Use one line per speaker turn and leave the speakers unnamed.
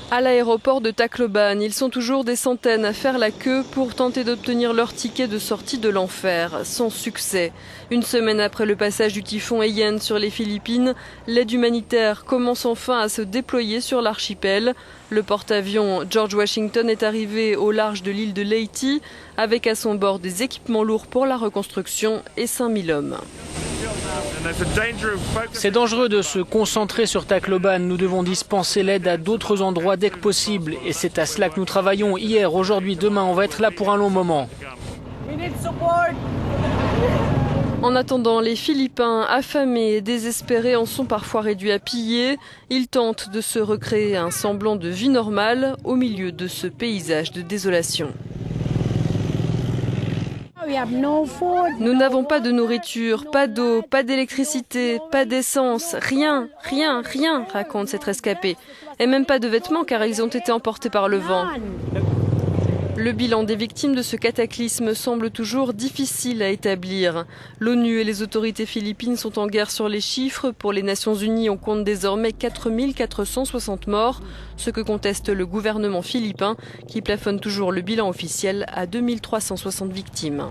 À l'aéroport de Tacloban, ils sont toujours des centaines à faire la queue pour tenter d'obtenir leur ticket de sortie de l'enfer, sans succès. Une semaine après le passage du typhon Haiyan sur les Philippines, l'aide humanitaire commence enfin à se déployer sur l'archipel. Le porte-avions George Washington est arrivé au large de l'île de Leyte, avec à son bord des équipements lourds pour la reconstruction et 5000 hommes.
C'est dangereux de se concentrer sur Tacloban. Nous devons dispenser l'aide à d'autres endroits dès que possible. Et c'est à cela que nous travaillons hier, aujourd'hui, demain. On va être là pour un long moment.
En attendant, les Philippins, affamés et désespérés, en sont parfois réduits à piller. Ils tentent de se recréer un semblant de vie normale au milieu de ce paysage de désolation. Nous n'avons pas de nourriture, pas d'eau, pas d'électricité, pas d'essence, rien, raconte cette rescapée. Et même pas de vêtements car ils ont été emportés par le vent. Le bilan des victimes de ce cataclysme semble toujours difficile à établir. L'ONU et les autorités philippines sont en guerre sur les chiffres. Pour les Nations Unies, on compte désormais 4460 morts, ce que conteste le gouvernement philippin qui plafonne toujours le bilan officiel à 2360 victimes.